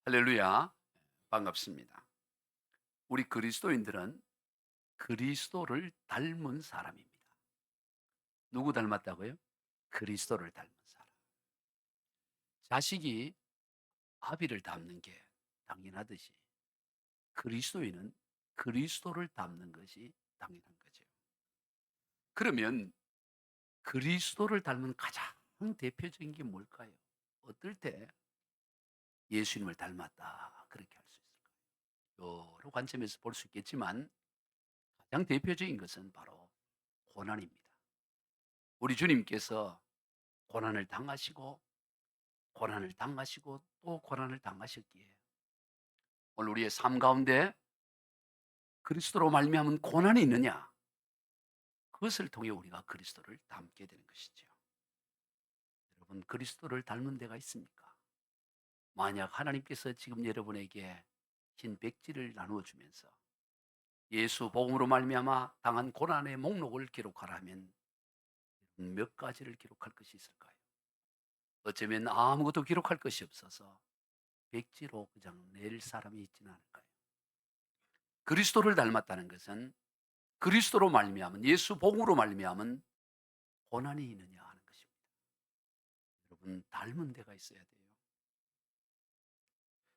할렐루야. 반갑습니다. 우리 그리스도인들은 그리스도를 닮은 사람입니다. 누구 닮았다고요? 그리스도를 닮은 사람. 자식이 아비를 닮는 게 당연하듯이 그리스도인은 그리스도를 닮는 것이 당연한 거죠. 그러면 그리스도를 닮은 가장 대표적인 게 뭘까요? 어떨 때 예수님을 닮았다 그렇게 할 수 있을까요? 여러 관점에서 볼 수 있겠지만 가장 대표적인 것은 바로 고난입니다. 우리 주님께서 고난을 당하시고 고난을 당하시고 또 고난을 당하셨기에 오늘 우리의 삶 가운데 그리스도로 말미암은 고난이 있느냐? 그것을 통해 우리가 그리스도를 닮게 되는 것이죠. 여러분 그리스도를 닮은 데가 있습니까? 만약 하나님께서 지금 여러분에게 흰 백지를 나누어 주면서 예수 복음으로 말미암아 당한 고난의 목록을 기록하라면 몇 가지를 기록할 것이 있을까요? 어쩌면 아무것도 기록할 것이 없어서 백지로 그냥 낼 사람이 있지는 않을까요? 그리스도를 닮았다는 것은 그리스도로 말미암은 예수 복음으로 말미암은 고난이 있느냐 하는 것입니다. 여러분 닮은 데가 있어야 돼요.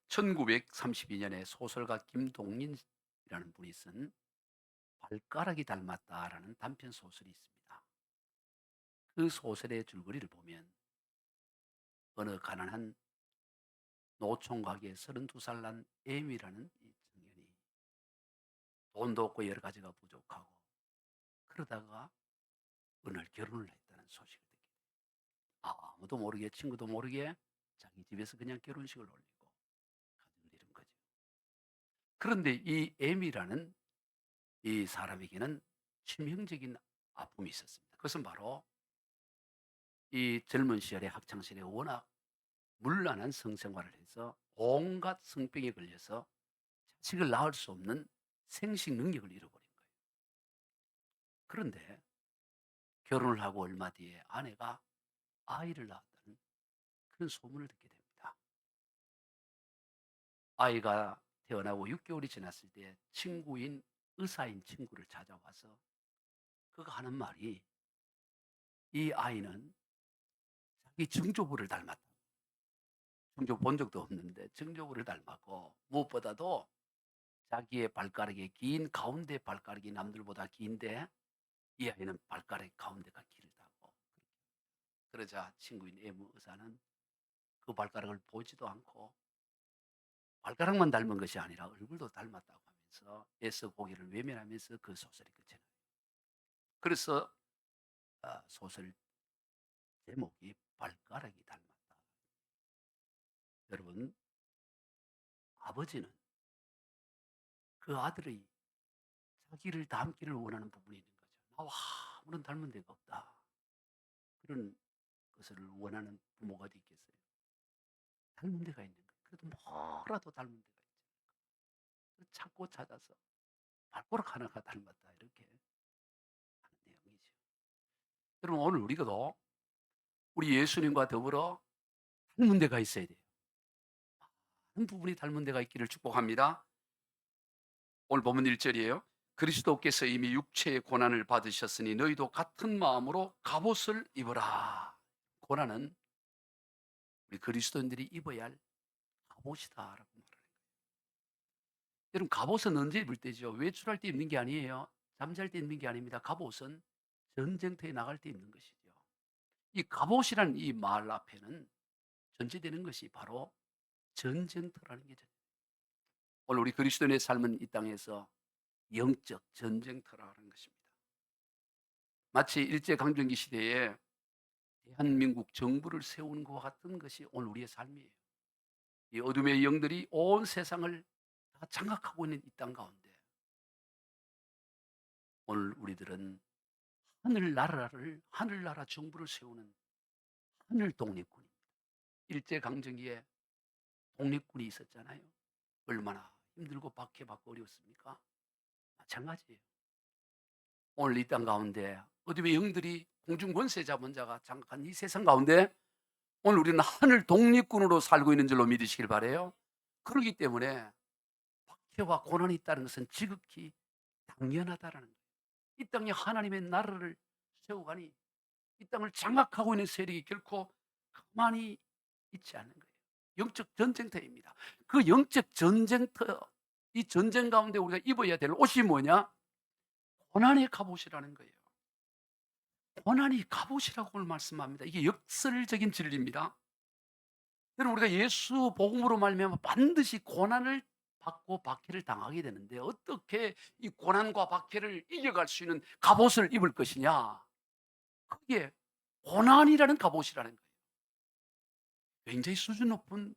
1932년에 소설가 김동인이라는 분이 쓴 발가락이 닮았다라는 단편 소설이 있습니다. 그 소설의 줄거리를 보면 어느 가난한 노총각의 32살 난 에미라는 이 청년이 돈도 없고 여러 가지가 부족하고 그러다가 어느 날 결혼을 했다는 소식을 듣게 돼요. 아무도 모르게 친구도 모르게 자기 집에서 그냥 결혼식을 올리고 가정을 이룬 거죠. 그런데 이 에미라는 이 사람에게는 치명적인 아픔이 있었습니다. 그것은 바로 이 젊은 시절에 학창 시절에 워낙 문란한 성생활을 해서 온갖 성병에 걸려서 자식을 낳을 수 없는 생식 능력을 잃어버린 거예요. 그런데 결혼을 하고 얼마 뒤에 아내가 아이를 낳았다는 그런 소문을 듣게 됩니다. 아이가 태어나고 6개월이 지났을 때 친구인 의사인 친구를 찾아와서 그가 하는 말이 이 아이는 자기 증조부를 닮았다. 증조부 본 적도 없는데 증조부를 닮았고 무엇보다도 자기의 발가락이 긴 가운데 발가락이 남들보다 긴데 이 아이는 발가락 가운데가 길다고. 그러자 친구인 애무 의사는 그 발가락을 보지도 않고 발가락만 닮은 것이 아니라 얼굴도 닮았다고 하면서 애써 고개를 외면하면서 그 소설이 끝이 나요. 그래서 소설 제목이 발가락이 닮았다. 여러분 아버지는 그 아들의 자기를 닮기를 원하는 부분이 있는 거죠. 나와 아무런 닮은 데가 없다. 그런 것을 원하는 부모가 어디 있겠어요? 닮은 데가 있는 거예요. 그래도 뭐라도 닮은 데가 있죠. 찾고 찾아서 발가락 하나가 닮았다 이렇게 하는 내용이죠. 여러분 오늘 우리가도 우리 예수님과 더불어 닮은 데가 있어야 돼요. 많은 부분이 닮은 데가 있기를 축복합니다. 오늘 본문 1절이에요. 그리스도께서 이미 육체의 고난을 받으셨으니 너희도 같은 마음으로 갑옷을 입어라. 고난은 우리 그리스도인들이 입어야 할 갑옷이다라고 말하는 거예요. 여러분 갑옷은 언제 입을 때죠? 외출할 때 입는 게 아니에요. 잠잘 때 입는 게 아닙니다. 갑옷은 전쟁터에 나갈 때 입는 것이죠. 이 갑옷이라는 이 말 앞에는 전제되는 것이 바로 전쟁터라는 게 오늘 우리 그리스도인의 삶은 이 땅에서 영적 전쟁터라는 것입니다. 마치 일제 강점기 시대에 대한민국 정부를 세우는 것과 같은 것이 오늘 우리의 삶이에요. 이 어둠의 영들이 온 세상을 다 장악하고 있는 이 땅 가운데 오늘 우리들은 하늘나라 정부를 세우는 하늘 독립군입니다. 일제 강점기에 독립군이 있었잖아요. 얼마나 힘들고 박해받고 어려웠습니까? 마찬가지예요. 오늘 이 땅 가운데 어둠의 영들이 공중 권세 잡은 자가 장악한 이 세상 가운데 오늘 우리는 하늘 독립군으로 살고 있는 줄로 믿으시길 바래요. 그러기 때문에 박해와 고난이 있다는 것은 지극히 당연하다라는 거예요. 이 땅에 하나님의 나라를 세워가니 이 땅을 장악하고 있는 세력이 결코 가만히 있지 않는 거예요. 영적 전쟁터입니다. 그 영적 전쟁터, 이 전쟁 가운데 우리가 입어야 될 옷이 뭐냐? 고난의 갑옷이라는 거예요. 고난이 갑옷이라고 오늘 말씀합니다. 이게 역설적인 진리입니다. 여러분, 우리가 예수 복음으로 말미암아 반드시 고난을 받고 박해를 당하게 되는데 어떻게 이 고난과 박해를 이겨갈 수 있는 갑옷을 입을 것이냐? 그게 고난이라는 갑옷이라는 거예요. 굉장히 수준 높은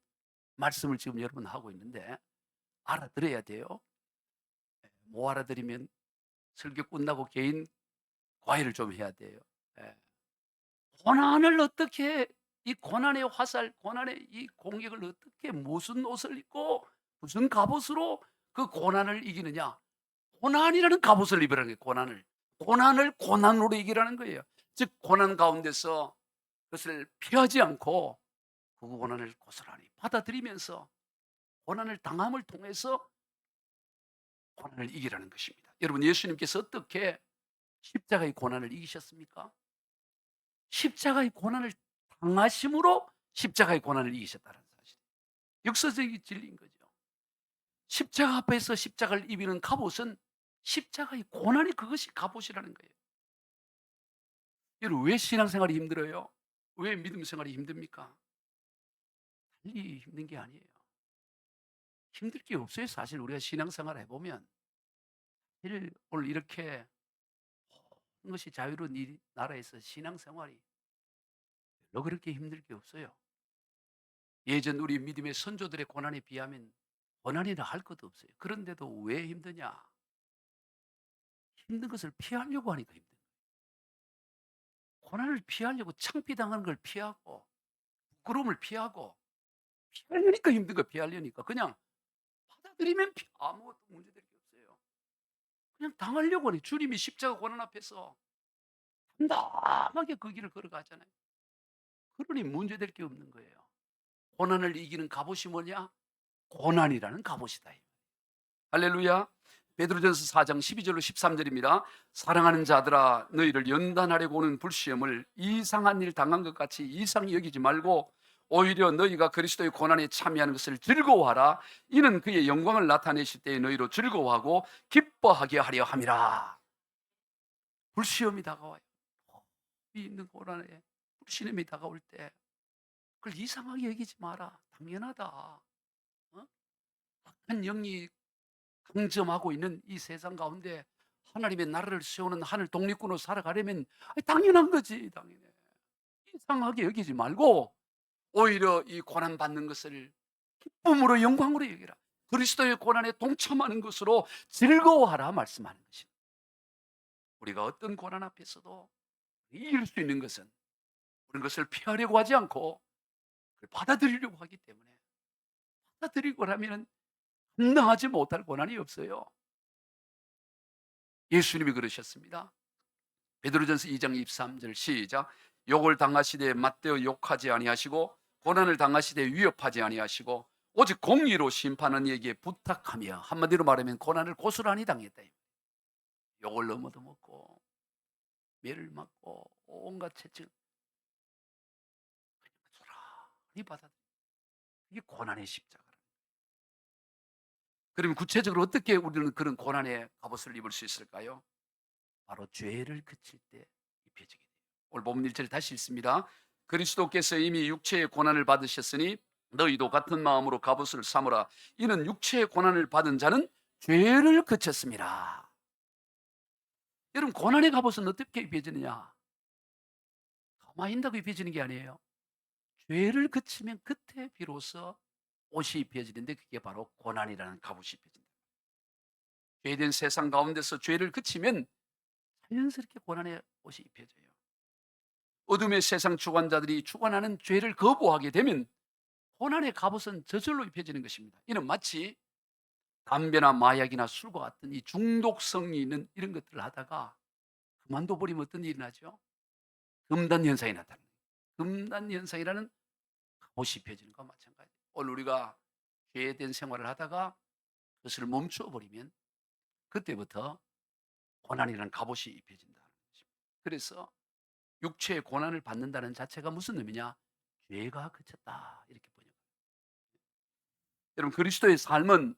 말씀을 지금 여러분 하고 있는데 알아들어야 돼요. 못 알아들으면 설교 끝나고 개인 과외를 좀 해야 돼요. 예. 고난을 어떻게, 이 고난의 화살, 고난의 이 공격을 어떻게 무슨 옷을 입고 무슨 갑옷으로 그 고난을 이기느냐? 고난이라는 갑옷을 입으라는 거예요. 고난을. 고난을 고난으로 이기라는 거예요. 즉 고난 가운데서 그것을 피하지 않고 그 고난을 고스란히 받아들이면서 고난을 당함을 통해서 고난을 이기라는 것입니다. 여러분, 예수님께서 어떻게 십자가의 고난을 이기셨습니까? 십자가의 고난을 당하심으로 십자가의 고난을 이기셨다는 사실. 역사적인 진리인 거죠. 십자가 앞에서 십자가를 입는 갑옷은 십자가의 고난이 그것이 갑옷이라는 거예요. 여러분, 왜 신앙생활이 힘들어요? 왜 믿음 생활이 힘듭니까? 달리 힘든 게 아니에요. 힘들 게 없어요. 사실 우리가 신앙생활 해보면 오늘 이렇게 모든 것이 자유로운 이 나라에서 신앙생활이 별로 그렇게 힘들 게 없어요. 예전 우리 믿음의 선조들의 고난에 비하면 고난이라 할 것도 없어요. 그런데도 왜 힘드냐? 힘든 것을 피하려고 하니까 힘든 거예요. 고난을 피하려고 창피당하는 걸 피하고 부끄러움을 피하고 피하려니까 힘든 거 피하려니까 그냥 받아들이면 아무것도 문제될 게 없어요. 그냥 당하려고 하니 주님이 십자가 고난 앞에서 담담하게 그 길을 걸어가잖아요. 그러니 문제될 게 없는 거예요. 고난을 이기는 갑옷이 뭐냐? 고난이라는 갑옷이다. 할렐루야. 베드로전서 4장 12절로 13절입니다. 사랑하는 자들아, 너희를 연단하려고 오는 불시험을 이상한 일 당한 것 같이 이상히 여기지 말고 오히려 너희가 그리스도의 고난에 참여하는 것을 즐거워하라. 이는 그의 영광을 나타내실 때에 너희로 즐거워하고 기뻐하게 하려 함이라. 불시험이 다가와요. 이 있는 고난에 불시험이 다가올 때 그걸 이상하게 여기지 마라. 당연하다. 어? 악한 영이 강점하고 있는 이 세상 가운데 하나님의 나라를 세우는 하늘 독립군으로 살아가려면 당연한 거지. 당연해. 이상하게 여기지 말고 오히려 이 고난 받는 것을 기쁨으로 영광으로 여기라. 그리스도의 고난에 동참하는 것으로 즐거워하라 말씀하는 것입니다. 우리가 어떤 고난 앞에서도 이길 수 있는 것은 그런 것을 피하려고 하지 않고 그걸 받아들이려고 하기 때문에 받아들이고 나면 감당하지 못할 고난이 없어요. 예수님이 그러셨습니다. 베드로전서 2장 23절 시작. 욕을 당하시되 맞대어 욕하지 아니하시고 고난을 당하시되 위협하지 아니하시고 오직 공의로 심판하는 이에게 부탁하며, 한마디로 말하면 고난을 고스란히 당했다. 욕을 넘어도 먹고 매를 맞고 온갖 채찍 고스란히 받아들여. 이게 고난의 십자가라. 그러면 구체적으로 어떻게 우리는 그런 고난의 갑옷을 입을 수 있을까요? 바로 죄를 그칠 때 입혀지게 돼요. 오늘 본문 1절 다시 읽습니다. 그리스도께서 이미 육체의 고난을 받으셨으니 너희도 같은 마음으로 갑옷을 삼으라. 이는 육체의 고난을 받은 자는 죄를 그쳤습니다. 여러분, 고난의 갑옷은 어떻게 입혀지느냐? 가만히 있다고 입혀지는 게 아니에요. 죄를 그치면 그때 비로소 옷이 입혀지는데 그게 바로 고난이라는 갑옷이 입혀진다. 죄된 세상 가운데서 죄를 그치면 자연스럽게 고난의 옷이 입혀져요. 어둠의 세상 주관자들이 주관하는 죄를 거부하게 되면 고난의 갑옷은 저절로 입혀지는 것입니다. 이는 마치 담배나 마약이나 술과 같은 이 중독성이 있는 이런 것들을 하다가 그만둬 버리면 어떤 일이 나죠? 금단 현상이 나타나는 거예요. 금단 현상이라는 갑옷이 입혀지는 것과 마찬가지예요. 오늘 우리가 죄된 생활을 하다가 그것을 멈추어 버리면 그때부터 고난이라는 갑옷이 입혀진다는 것입니다. 그래서 육체의 고난을 받는다는 자체가 무슨 의미냐? 죄가 그쳤다 이렇게 번역합니다. 여러분 그리스도의 삶은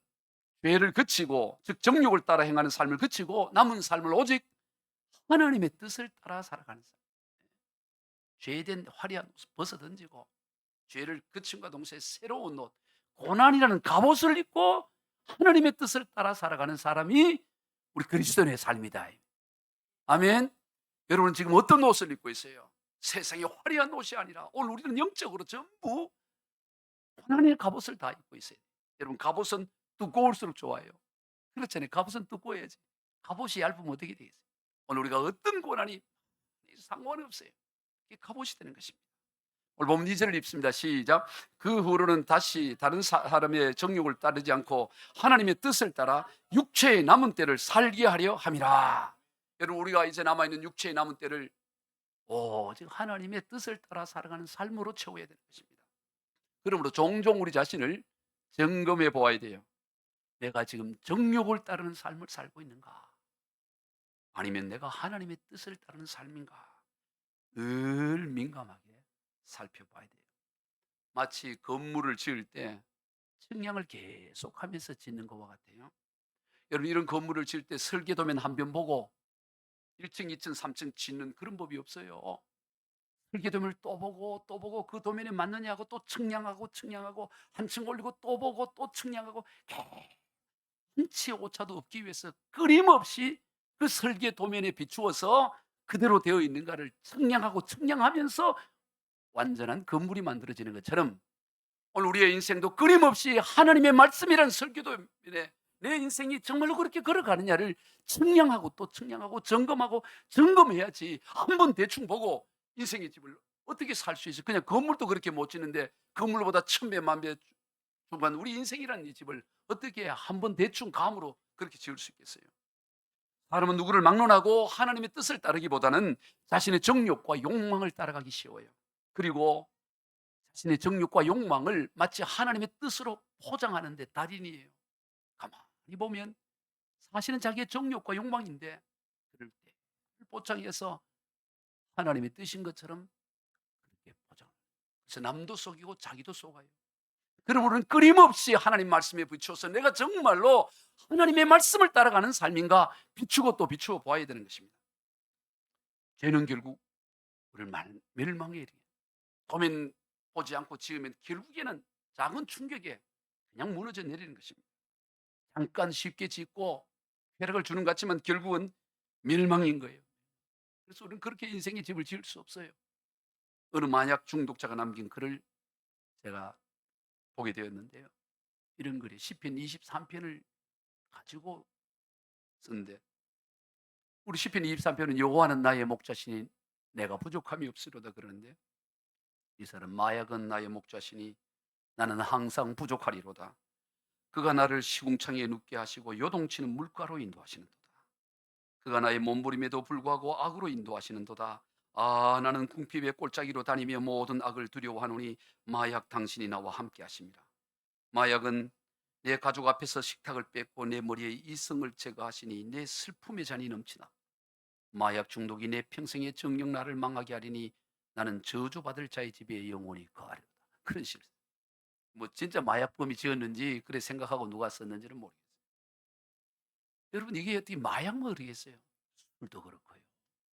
죄를 그치고 즉 정욕을 따라 행하는 삶을 그치고 남은 삶을 오직 하나님의 뜻을 따라 살아가는 삶. 죄된 화려한 옷을 벗어 던지고 죄를 그침과 동시에 새로운 옷, 고난이라는 갑옷을 입고 하나님의 뜻을 따라 살아가는 사람이 우리 그리스도인의 삶이다. 아멘. 여러분 지금 어떤 옷을 입고 있어요? 세상의 화려한 옷이 아니라 오늘 우리는 영적으로 전부 고난의 갑옷을 다 입고 있어요. 여러분 갑옷은 두꺼울수록 좋아요. 그렇잖아요. 갑옷은 두꺼워야지. 갑옷이 얇으면 어떻게 되겠어요? 오늘 우리가 어떤 고난이 상관없어요. 이게 갑옷이 되는 것입니다. 오늘 보면 2절을 읽습니다. 시작. 그 후로는 다시 다른 사람의 정욕을 따르지 않고 하나님의 뜻을 따라 육체의 남은 때를 살게 하려 함이라. 여러분 우리가 이제 남아있는 육체의 남은 때를 오직 하나님의 뜻을 따라 살아가는 삶으로 채워야 되는 것입니다. 그러므로 종종 우리 자신을 점검해 보아야 돼요. 내가 지금 정욕을 따르는 삶을 살고 있는가? 아니면 내가 하나님의 뜻을 따르는 삶인가? 늘 민감하게 살펴봐야 돼요. 마치 건물을 지을 때 측량을 계속하면서 짓는 것과 같아요. 여러분 이런 건물을 지을 때 설계도면 한 번 보고 1층, 2층, 3층 짓는 그런 법이 없어요. 설계도면을 또 보고 또 보고 그 도면에 맞느냐 하고 또 측량하고 측량하고 한 층 올리고 또 보고 또 측량하고 한치 오차도 없기 위해서 끊임없이 그 설계 도면에 비추어서 그대로 되어 있는가를 측량하고 측량하면서 완전한 건물이 만들어지는 것처럼 오늘 우리의 인생도 끊임없이 하나님의 말씀이라는 설교도면에 내 인생이 정말로 그렇게 걸어가느냐를 측량하고 또 측량하고 점검하고 점검해야지 한 번 대충 보고 인생의 집을 어떻게 살 수 있어. 그냥 건물도 그렇게 못 짓는데 건물보다 천배 만배 중반 우리 인생이라는 이 집을 어떻게 한 번 대충 감으로 그렇게 지을 수 있겠어요. 사람은 누구를 막론하고 하나님의 뜻을 따르기보다는 자신의 정욕과 욕망을 따라가기 쉬워요. 그리고 자신의 정욕과 욕망을 마치 하나님의 뜻으로 포장하는 데 달인이에요. 가만히 보면 사실은 자기의 정욕과 욕망인데 그럴 때 포장해서 하나님의 뜻인 것처럼 그렇게 포장. 그래서 남도 속이고 자기도 속아요. 그러므로 우리는 끊임없이 하나님 말씀에 비추어서 내가 정말로 하나님의 말씀을 따라가는 삶인가 비추고 또 비추어 보아야 되는 것입니다. 죄는 결국 우리를 멸망에 이르게 도면 보지 않고 지으면 결국에는 작은 충격에 그냥 무너져 내리는 것입니다. 잠깐 쉽게 짓고 쾌락을 주는 것 같지만 결국은 멸망인 거예요. 그래서 우리는 그렇게 인생의 집을 지을 수 없어요. 어느 마약 중독자가 남긴 글을 제가 보게 되었는데요. 이런 글이 시편 23편을 가지고 썼는데 우리 시편 23편은 여호와는 나의 목자시니 내가 부족함이 없으로다 그러는데 이 사람 마약은 나의 목자시니 나는 항상 부족하리로다. 그가 나를 시궁창에 눕게 하시고 요동치는 물가로 인도하시는도다. 그가 나의 몸부림에도 불구하고 악으로 인도하시는도다. 아 나는 궁핍의 꼴짜기로 다니며 모든 악을 두려워하노니 마약 당신이 나와 함께 하십니다. 마약은 내 가족 앞에서 식탁을 뺏고 내 머리에 이성을 제거하시니 내 슬픔의 잔이 넘치나 마약 중독이 내 평생의 정령 나를 망하게 하리니 나는 저주받을 자의 집에 영원히 거하리로다. 그런 시. 뭐 진짜 마약범이 지었는지 그래 생각하고 누가 썼는지는 모르겠어요. 여러분 이게 어떻게 마약 먹으겠어요? 술도 그렇고요.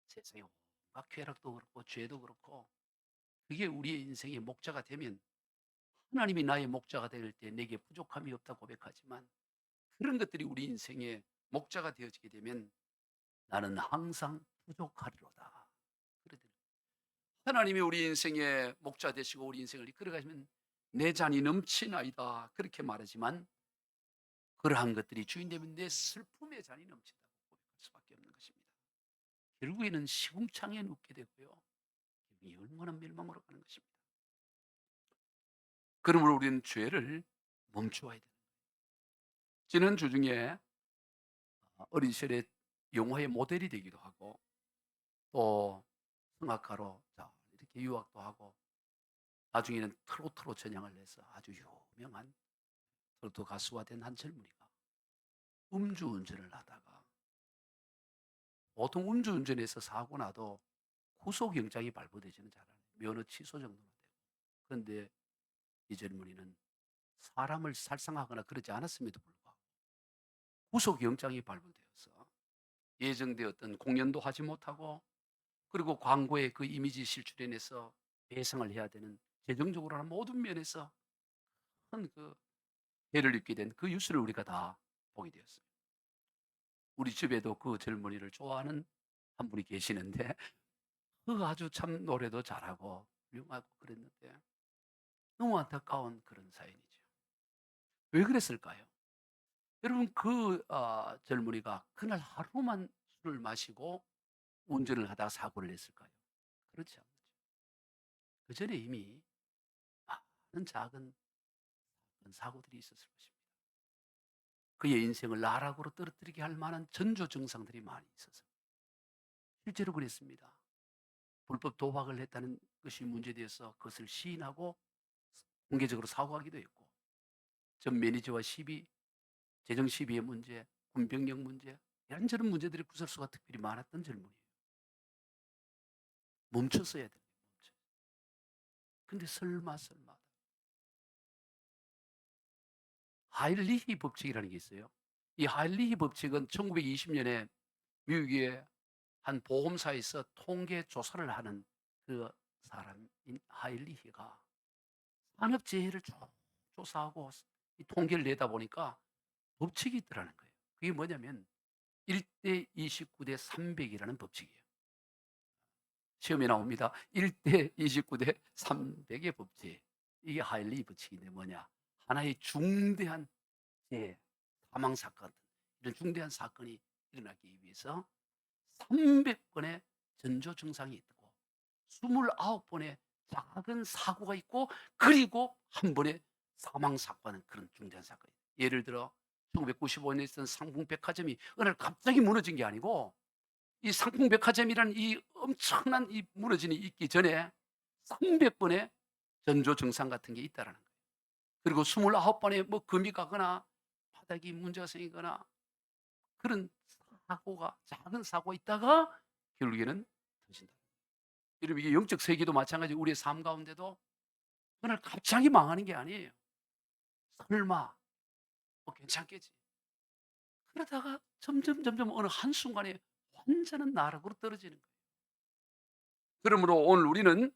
세상에 온갖 쾌락도 그렇고 죄도 그렇고 그게 우리의 인생의 목자가 되면 하나님이 나의 목자가 될 때 내게 부족함이 없다 고백하지만 그런 것들이 우리 인생의 목자가 되어지게 되면 나는 항상 부족하리로다. 그러더라고요. 하나님이 우리 인생의 목자 되시고 우리 인생을 이끌어가시면 내 잔이 넘치나이다 그렇게 말하지만 그러한 것들이 주인 되면 내 슬픔의 잔이 넘친다고 고백할 수밖에 없는 것입니다. 결국에는 시궁창에 눕게 되고요. 이 얼마나 멸망으로 가는 것입니다. 그러므로 우리는 죄를 멈추어야 돼요. 지난 주 중에 어린 시절에 영화의 모델이 되기도 하고 또 성악가로 이렇게 유학도 하고 나중에는 트로트로 전향을 해서 아주 유명한 또 가수가 된 한 젊은이가 음주운전을 하다가, 보통 음주운전에서 사고 나도 구속영장이 발부되지는 잘 않아요. 면허 취소 정도만 되고. 그런데 이 젊은이는 사람을 살상하거나 그러지 않았음에도 불구하고 구속영장이 발부되어서 예정되었던 공연도 하지 못하고, 그리고 광고에 그 이미지 실출연해서 배상을 해야 되는, 재정적으로나 모든 면에서 큰 해를 입게 된 그 뉴스를 우리가 다 보게 되었어요. 우리 집에도 그 젊은이를 좋아하는 한 분이 계시는데 아주 참 노래도 잘하고 훌륭하고 그랬는데, 너무 안타까운 그런 사연이죠. 왜 그랬을까요? 여러분, 젊은이가 그날 하루만 술을 마시고 운전을 하다가 사고를 냈을까요? 그렇지 않죠. 그전에 이미 많은 작은 사고들이 있었을 것입니다. 그의 인생을 나락으로 떨어뜨리게 할 만한 전조 증상들이 많이 있어서 실제로 그랬습니다. 불법 도박을 했다는 것이 문제되어서 그것을 시인하고 공개적으로 사과하기도 했고, 전 매니저와 시비, 재정 시비의 문제, 군병력 문제, 이런저런 문제들이 구설수가 특별히 많았던 젊은이에요. 멈췄어야 돼요. 멈춰. 근데 설마 하일리히 법칙이라는 게 있어요. 이 하일리히 법칙은 1920년에 미국의 한 보험사에서 통계 조사를 하는 그 사람인 하일리히가 산업재해를 쭉 조사하고 이 통계를 내다 보니까 법칙이 있더라는 거예요. 그게 뭐냐면 1대 29대 300이라는 법칙이에요. 시험에 나옵니다. 1대 29대 300의 법칙. 이게 하일리 법칙인데 뭐냐? 하나의 중대한 재해, 사망 사건, 이런 중대한 사건이 일어나기 위해서 300번의 전조 증상이 있고 29번의 작은 사고가 있고, 그리고 한 번의 사망 사건은, 그런 중대한 사건이에요. 예를 들어 1995년에 있었던 상풍백화점이 어느 날 갑자기 무너진 게 아니고, 이 상풍백화점이라는 이 엄청난 이 무너짐이 있기 전에 300번의 전조 증상 같은 게 있다라는 거예요. 그리고 29번의 뭐 금이 가거나 바닥이 문제가 생기거나 그런 사고가, 작은 사고가 있다가 결국에는 터진다. 여러분, 이게 영적 세계도 마찬가지. 우리의 삶 가운데도 그날 갑자기 망하는 게 아니에요. 설마 뭐 괜찮겠지. 그러다가 점점 어느 한순간에 완전한 나락으로 떨어지는 거예요. 그러므로 오늘 우리는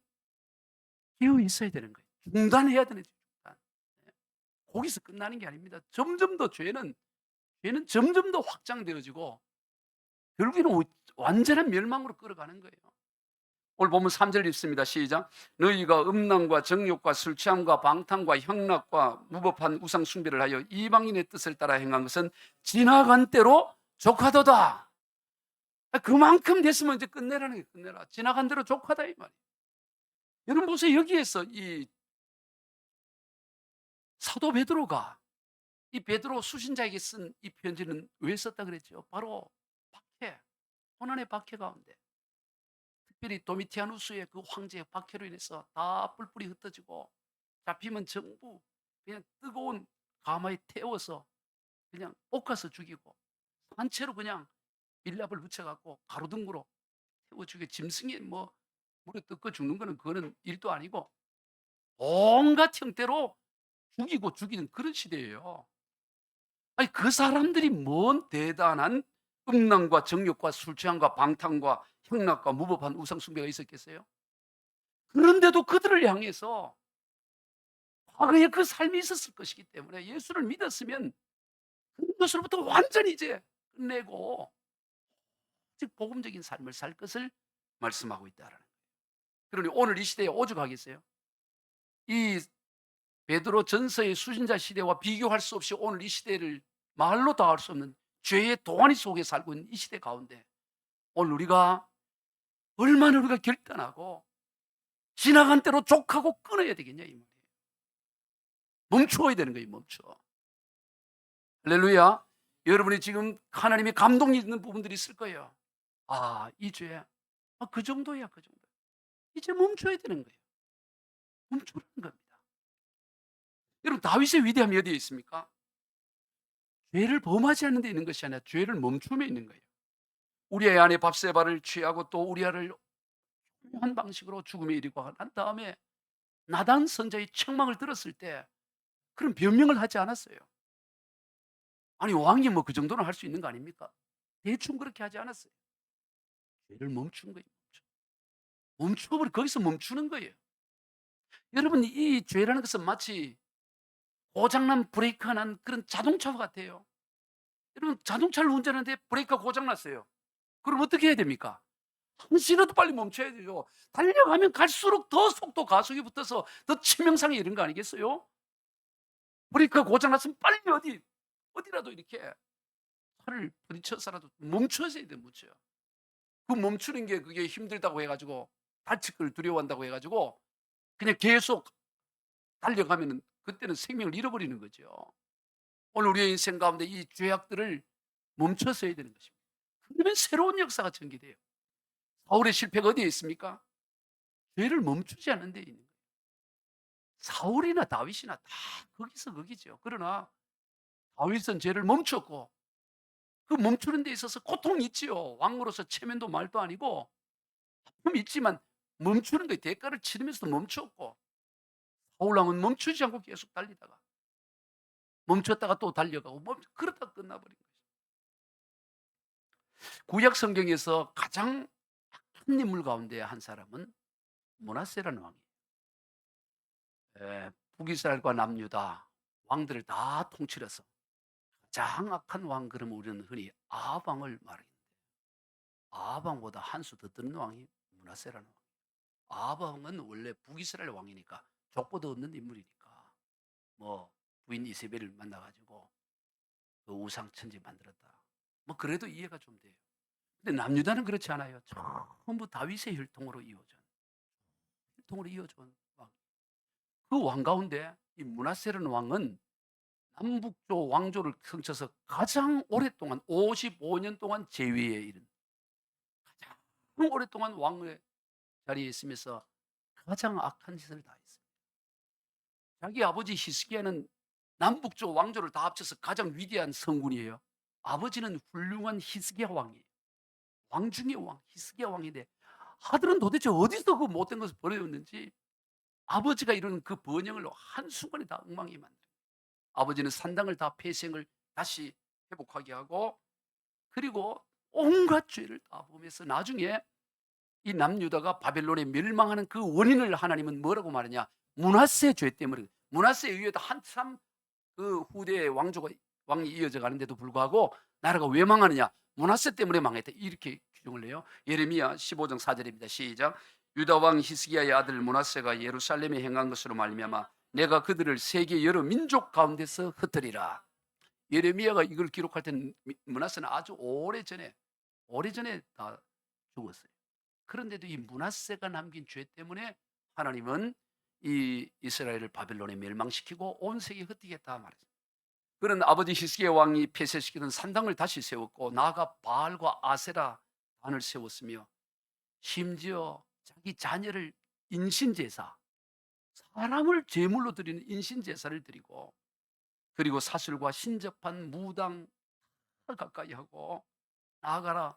깨어 있어야 되는 거예요. 중단해야 되는 거예요. 중단. 네. 거기서 끝나는 게 아닙니다. 점점 더 죄는 점점 더 확장되어지고 결국에는 완전한 멸망으로 끌어가는 거예요. 오늘 보면 3절 읽습니다. 시작. 너희가 음란과 정욕과 술 취함과 방탕과 형락과 무법한 우상 숭배를 하여 이방인의 뜻을 따라 행한 것은 지나간 때로 족하도다. 그만큼 됐으면 이제 끝내라는 게, 끝내라. 지나간 대로 족하다 이 말이에요. 여러분 보세요. 여기에서 이 사도 베드로가 이 베드로 수신자에게 쓴 이 편지는 왜 썼다 그랬죠? 바로 박해, 고난의 박해 가운데, 특별히 도미티아누스의 그 황제의 박해로 인해서 다 뿔뿔이 흩어지고 잡히면 전부 그냥 뜨거운 가마에 태워서 그냥 볶아서 죽이고, 산채로 그냥 밀랍을 붙여갖고 가로등으로 태워 죽여, 짐승이 뭐 물에 뜯고 죽는 거는 그거는 일도 아니고 온갖 형태로 죽이고 죽이는 그런 시대예요. 아니, 그 사람들이 뭔 대단한 음란과 정욕과 술 취함과 방탕과 형락과 무법한 우상 숭배가 있었겠어요? 그런데도 그들을 향해서 과거에 그 삶이 있었을 것이기 때문에 예수를 믿었으면 그것으로부터 완전히 이제 끝내고 즉 복음적인 삶을 살 것을 말씀하고 있다라는 거예요. 그러니 오늘 이 시대에 오죽하겠어요? 이 베드로 전서의 수신자 시대와 비교할 수 없이 오늘 이 시대를 말로 다 할 수 없는 죄의 동아리 속에 살고 있는 이 시대 가운데 오늘 우리가 얼마나 우리가 결단하고 지나간 대로 족하고 끊어야 되겠냐 이 말이에요. 멈추어야 되는 거예요. 멈춰. 할렐루야. 여러분이 지금 하나님의 감동이 있는 부분들이 있을 거예요. 이 죄, 그 정도야, 그 정도. 이제 멈춰야 되는 거예요. 멈추라는 겁니다. 여러분, 다윗의 위대함이 어디에 있습니까? 죄를 범하지 않는 데 있는 것이 아니라 죄를 멈춤에 있는 거예요. 우리의 아내 밥세바를 취하고 또 우리아를 한 방식으로 죽음에 이르고 난 다음에 나단 선자의 책망을 들었을 때 그런 변명을 하지 않았어요. 아니 왕이 뭐 그 정도는 할 수 있는 거 아닙니까? 대충 그렇게 하지 않았어요. 죄를 멈춘 거예요. 멈춰버려 거기서 멈추는 거예요. 여러분 이 죄라는 것은 마치 고장난 브레이크가 난 그런 자동차와 같아요. 여러분 자동차를 운전하는데 브레이크가 고장 났어요. 그럼 어떻게 해야 됩니까? 한시라도 빨리 멈춰야 되죠. 달려가면 갈수록 더 속도 가속이 붙어서 더 치명상에 이른 거 아니겠어요? 브레이크가 고장 났으면 빨리 어디라도 이렇게 차를 부딪혀서라도 멈춰서야 돼 멈춰요. 그 멈추는 게 그게 힘들다고 해 가지고 다칠 걸 두려워한다고 해 가지고 그냥 계속 달려가면은 그때는 생명을 잃어버리는 거죠. 오늘 우리의 인생 가운데 이 죄악들을 멈춰서야 되는 것입니다. 그러면 새로운 역사가 전개돼요. 사울의 실패가 어디에 있습니까? 죄를 멈추지 않는 데 있는 거예요. 사울이나 다윗이나 다 거기서 거기죠. 그러나 다윗은 죄를 멈췄고 그 멈추는 데 있어서 고통이 있지요. 왕으로서 체면도 말도 아니고 아픔이 있지만 멈추는 데 대가를 치르면서도 멈췄고 사울 왕은 멈추지 않고 계속 달리다가 멈췄다가 또 달려가고 그러다가 끝나버린 거죠. 구약 성경에서 가장 한 인물 가운데 한 사람은 므낫세라는 왕이에요. 북이스라엘과 남유다 왕들을 다 통치해서 가장 악한 왕 그러면 우리는 흔히 아합 왕을 말하는데 아합 왕보다 한 수 더 뜨는 왕이 므낫세라는 왕. 아합 왕은 원래 북이스라엘 왕이니까 족보도 없는 인물이니까 뭐 부인 이세벨을 만나 가지고 그 우상 천지 만들었다. 뭐 그래도 이해가 좀 돼요. 근데 남유다는 그렇지 않아요. 전부 다윗의 혈통으로 이어진 왕. 그 왕 가운데 이 므낫세라는 왕은 남북조 왕조를 펼쳐서 가장 오랫동안 55년 동안 재위에 이른 가장 오랫동안 왕의 자리에 있으면서 가장 악한 짓을 다 했습니다. 자기 아버지 히스기야는 남북조 왕조를 다 합쳐서 가장 위대한 성군이에요. 아버지는 훌륭한 히스기야 왕이에요. 왕 중의 왕, 히스기야 왕인데 아들은 도대체 어디서 그 못된 것을 버려왔는지 아버지가 이루는 그 번영을 한순간에 다 엉망이 만들어요. 아버지는 산당을 다 폐쇄을 다시 회복하게 하고 그리고 온갖 죄를 다 범해서 나중에 이 남유다가 바벨론에 멸망하는 그 원인을 하나님은 뭐라고 말하냐? 므낫세 죄 때문에. 므낫세에 의해서 한참 그 후대의 왕이 이어져 가는데도 불구하고 나라가 왜 망하느냐? 므낫세 때문에 망했다. 이렇게 규정을 해요. 예레미야 15장 4절입니다. 시작. 유다 왕 히스기야의 아들 므낫세가 예루살렘에 행한 것으로 말미암아 내가 그들을 세계 여러 민족 가운데서 흩으리라. 예레미야가 이걸 기록할 때는 므낫세는 아주 오래전에 다 죽었어요. 그런데도 이 므낫세가 남긴 죄 때문에 하나님은 이 이스라엘을 바벨론에 멸망시키고 온 세계에 흩뜨겠다 말했습니다. 그런 아버지 히스기야 왕이 폐쇄시키는 산당을 다시 세웠고 나아가 바알과 아세라 단을 세웠으며 심지어 자기 자녀를 인신제사, 사람을 제물로 드리는 인신제사를 드리고 그리고 사슬과 신접한 무당 가까이 하고 나아가라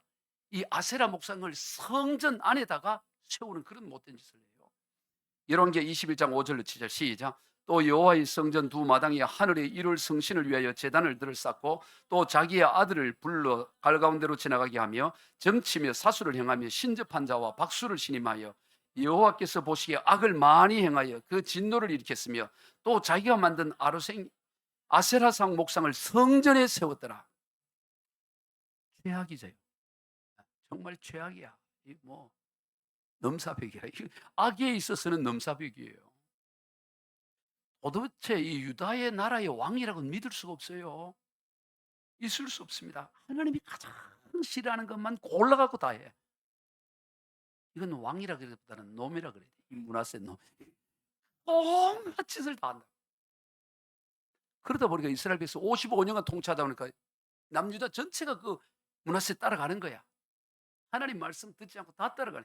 이 아세라 목상을 성전 안에다가 세우는 그런 못된 짓을 해요. 열왕기하 21장 5절로 7절 시작. 또 여호와의 성전 두 마당에 하늘의 일월 성신을 위하여 제단을 들을 쌓고 또 자기의 아들을 불러 갈 가운데로 지나가게 하며 정치며 사수를 행하며 신접한 자와 박수를 신임하여 여호와께서 보시기에 악을 많이 행하여 그 진노를 일으켰으며 또 자기가 만든 아세라상 목상을 성전에 세웠더라. 최악이죠. 정말 최악이야. 이 뭐 넘사벽이야. 악에 있어서는 넘사벽이에요. 도대체 이 유다의 나라의 왕이라고는 믿을 수가 없어요. 있을 수 없습니다. 하나님이 가장 싫어하는 것만 골라갖고 다 해. 이건 왕이라 그러기보다는 놈이라 그래야 돼. 이 므낫세 놈. 온갖 짓을 다 한다. 그러다 보니까 이스라엘 백성 55년간 통치하다 보니까 남유다 전체가 그 므낫세 따라가는 거야. 하나님 말씀 듣지 않고 다 따라가네.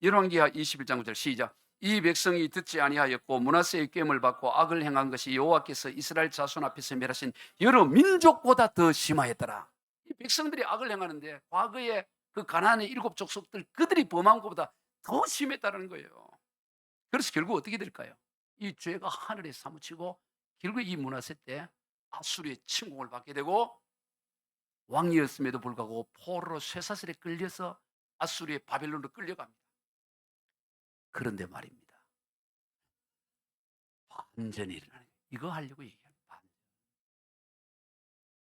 열왕기하 21장 9절 시작. 이 백성이 듣지 아니하였고 므낫세의 꾀을 받고 악을 행한 것이 여호와께서 이스라엘 자손 앞에서 멸하신 여러 민족보다 더 심하였더라. 이 백성들이 악을 행하는데 과거에 그 가나안의 7 족속들 그들이 범한 것보다 더 심했다는 거예요. 그래서 결국 어떻게 될까요? 이 죄가 하늘에 사무치고 결국 이 므낫세 때 아수르의 침공을 받게 되고, 왕이었음에도 불구하고 포로로 쇠사슬에 끌려서 아수르의 바벨론으로 끌려갑니다. 그런데 말입니다, 반전이 일어나요. 이거 하려고 얘기하는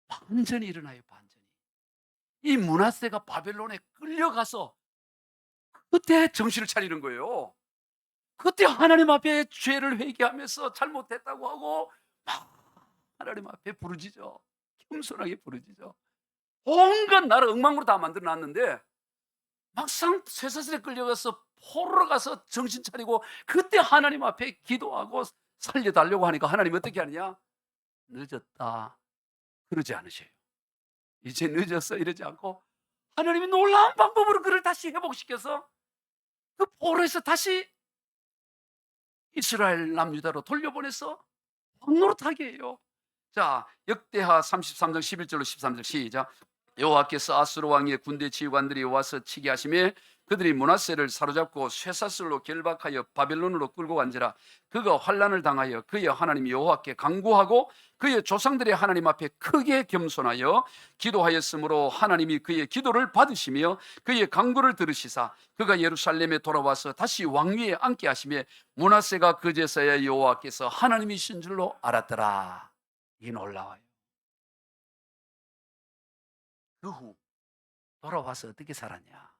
반전이 일어나요. 반전이. 이 므낫세가 바벨론에 끌려가서 그때 정신을 차리는 거예요. 그때 하나님 앞에 죄를 회개하면서 잘못했다고 하고 막 하나님 앞에 부르짖어. 겸손하게 부르짖어. 온갖 나라 엉망으로 다 만들어 놨는데 막상 쇠사슬에 끌려가서 포로로 가서 정신 차리고 그때 하나님 앞에 기도하고 살려달라고 하니까 하나님이 어떻게 하느냐? 늦었다, 그러지 않으셔요. 이제 늦었어 이러지 않고 하나님이 놀라운 방법으로 그를 다시 회복시켜서 그 포로에서 다시 이스라엘 남유다로 돌려보내서 왕노릇하게 해요. 자, 역대하 33장 11절로 13절 시작. 여호와께서 아수르 왕의 군대 지휘관들이 와서 치게 하심에 그들이 므낫세를 사로잡고 쇠사슬로 결박하여 바벨론으로 끌고 간지라. 그가 환난을 당하여 그의 하나님 여호와께 간구하고 그의 조상들의 하나님 앞에 크게 겸손하여 기도하였으므로 하나님이 그의 기도를 받으시며 그의 간구를 들으시사 그가 예루살렘에 돌아와서 다시 왕위에 앉게 하시며 므낫세가 그제서야 여호와께서 하나님이신 줄로 알았더라. 이 놀라워요. 그 후 돌아와서 어떻게 살았냐?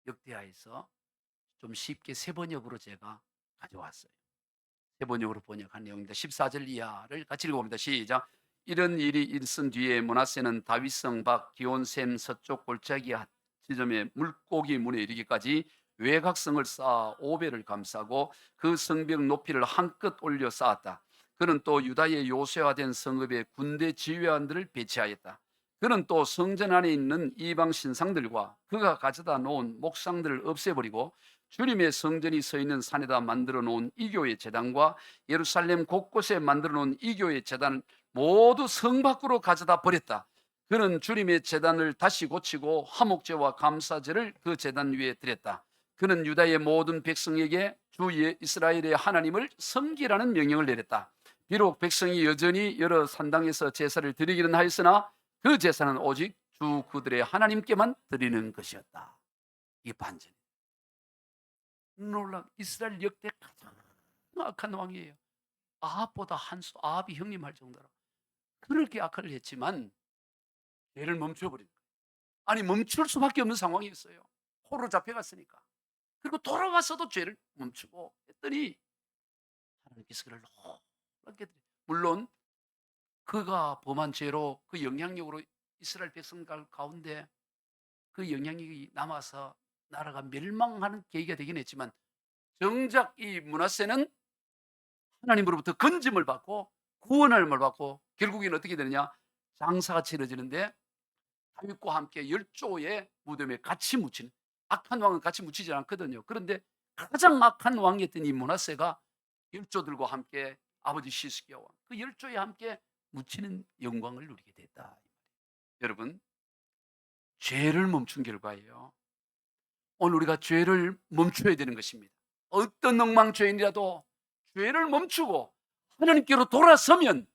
역대하에서 좀 쉽게 세번역으로 제가 가져왔어요. 세번역으로 번역한 내용입니다. 14절 이하를 같이 읽어봅니다. 시작. 이런 일이 있은 뒤에 므낫세는 다윗성 밖 기온샘 서쪽 골짜기 지점에 물고기 문에 이르기까지 외곽성을 쌓아 5배를 감싸고 그 성벽 높이를 한껏 올려 쌓았다. 그는 또 유다의 요새화된 성읍에 군대 지휘관들을 배치하였다. 그는 또 성전 안에 있는 이방 신상들과 그가 가져다 놓은 목상들을 없애버리고 주님의 성전이 서 있는 산에다 만들어 놓은 이교의 제단과 예루살렘 곳곳에 만들어 놓은 이교의 제단을 모두 성 밖으로 가져다 버렸다. 그는 주님의 제단을 다시 고치고 화목제와 감사제를 그 제단 위에 드렸다. 그는 유다의 모든 백성에게 주 이스라엘의 하나님을 섬기라는 명령을 내렸다. 비록 백성이 여전히 여러 산당에서 제사를 드리기는 하였으나 그 제사는 오직 주 그들의 하나님께만 드리는 것이었다. 이 반전. 놀라, 이스라엘 역대 가장 악한 왕이에요. 아합보다 한수, 아합이 형님 할 정도로 그렇게 악을 했지만 죄를 멈춰버린 거예요. 아니, 멈출 수밖에 없는 상황이었어요. 포로로 잡혀갔으니까. 그리고 돌아와서도 죄를 멈추고 했더니 하나님께서 그를 놀랍게, 물론 그가 범한 죄로 그 영향력으로 이스라엘 백성들 가운데 그 영향력이 남아서 나라가 멸망하는 계기가 되긴 했지만, 정작 이 므낫세는 하나님으로부터 건짐을 받고 구원을 받고 결국에는 어떻게 되느냐? 장사가 치러지는데 다윗과 함께 열조의 무덤에 같이 묻히는, 악한 왕은 같이 묻히지 않거든요. 그런데 가장 악한 왕이었던 이 므낫세가 열조들과 함께 아버지 시스기야 왕, 그 열조에 함께 묻히는 영광을 누리게 됐다. 여러분, 죄를 멈춘 결과예요. 오늘 우리가 죄를 멈춰야 되는 것입니다. 어떤 엉망죄인이라도 죄를 멈추고 하나님께로 돌아서면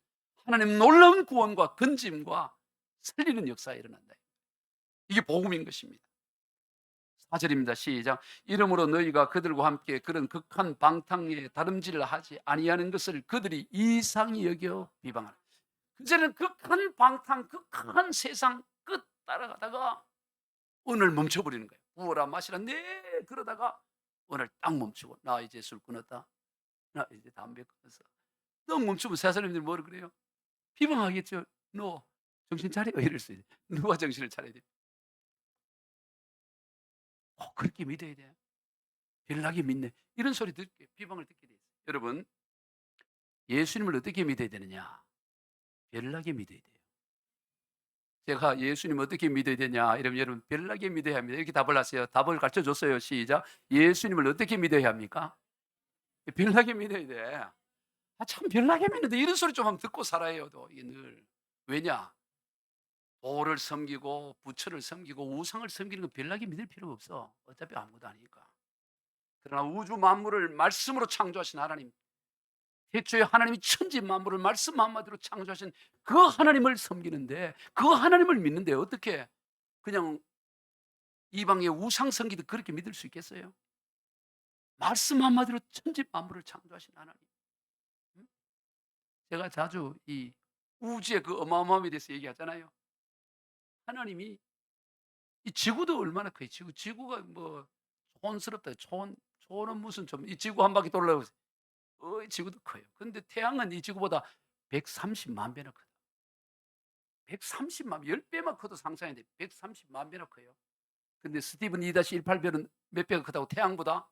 하나님 놀라운 구원과 건짐과 살리는 역사가 일어난다. 이게 복음인 것입니다. 4절입니다. 시작. 이러므로 너희가 그들과 함께 그런 극한 방탕에 다름질을 하지 아니하는 것을 그들이 이상히 여겨 비방하라. 그제는 극한 방탕, 극한 세상 끝 따라가다가 오늘 멈춰버리는 거예요. 부어라 마시라, 네, 그러다가 오늘 딱 멈추고, 나 이제 술 끊었다, 나 이제 담배 끊었어. 너 멈추면 세 사람들이 뭐라 그래요? 비방하겠죠. 너 정신 차려, 이럴 수 있어요. 누가 정신을 차려야 돼? 그렇게 믿어야 돼. 별나게 믿네, 이런 소리 듣게, 비방을 듣게 돼 있어요. 여러분, 예수님을 어떻게 믿어야 되느냐? 별나게 믿어야 돼요. 제가 예수님 어떻게 믿어야 되냐 이러면 여러분, 별나게 믿어야 합니다. 이렇게 답을 하세요. 답을 가르쳐 줬어요. 시작. 예수님을 어떻게 믿어야 합니까? 별나게 믿어야 돼. 참 별나게 믿는데 이런 소리 좀 한번 듣고 살아요. 또 이게 늘. 왜냐? 도를 섬기고 부처를 섬기고 우상을 섬기는 건 별나게 믿을 필요가 없어. 어차피 아무것도 아니니까. 그러나 우주 만물을 말씀으로 창조하신 하나님, 태초에 하나님이 천지 만물을 말씀 한마디로 창조하신 그 하나님을 섬기는데, 그 하나님을 믿는데 어떻게 그냥 이방의 우상 섬기듯 그렇게 믿을 수 있겠어요? 말씀 한마디로 천지 만물을 창조하신 하나님. 음? 제가 자주 이 우주의 그 어마어마함에 대해서 얘기하잖아요. 하나님이 이 지구도 얼마나 커요. 지구가 뭐 촌스럽다. 촌은 무슨 좀 이 지구 한 바퀴 돌려고 지구도 커요. 근데 태양은 이 지구보다 130만 배나 커요. 130만 10배만 커도 상상이 돼. 130만 배나 커요. 근데 스티븐 2-18별은 몇 배가 크다고 태양보다?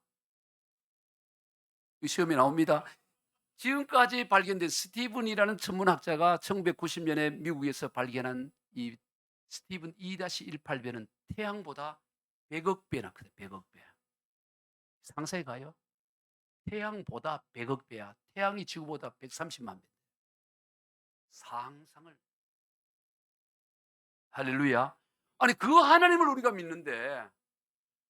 이 시험에 나옵니다. 지금까지 발견된 스티븐이라는 천문학자가 1990년에 미국에서 발견한 이 스티븐 2-18별은 태양보다 100억 배나 크다. 100억 배. 상상이 가요? 태양보다 100억 배야. 태양이 지구보다 130만 배. 상상을. 할렐루야. 아니 그 하나님을 우리가 믿는데,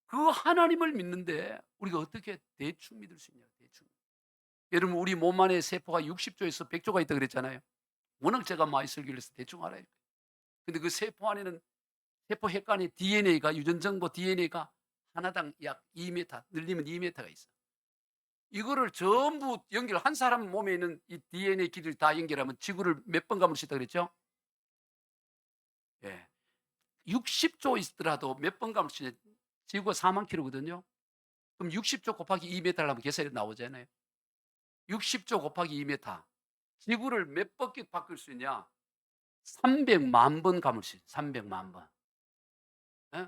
그 하나님을 믿는데 우리가 어떻게 대충 믿을 수 있냐, 대충. 여러분 우리 몸 안에 세포가 60조에서 100조가 있다 그랬잖아요. 워낙 제가 많이 설교를 해서 대충 알아요. 근데 그 세포 안에는 세포 핵 안에 DNA가 유전정보 DNA가 하나당 약 2m, 늘리면 2m가 있어. 이거를 전부 한 사람 몸에 있는 이 DNA 길이를 다 연결하면 지구를 몇 번 감을 수 있다 그랬죠? 예. 60조 있더라도 몇 번 감을 수 있냐? 지구가 4만 킬로거든요. 그럼 60조 곱하기 2m를 하면 계산이 나오잖아요. 60조 곱하기 2m. 지구를 몇 바퀴 바꿀 수 있냐? 300만 번 감을 수 있어요. 300만 번. 예?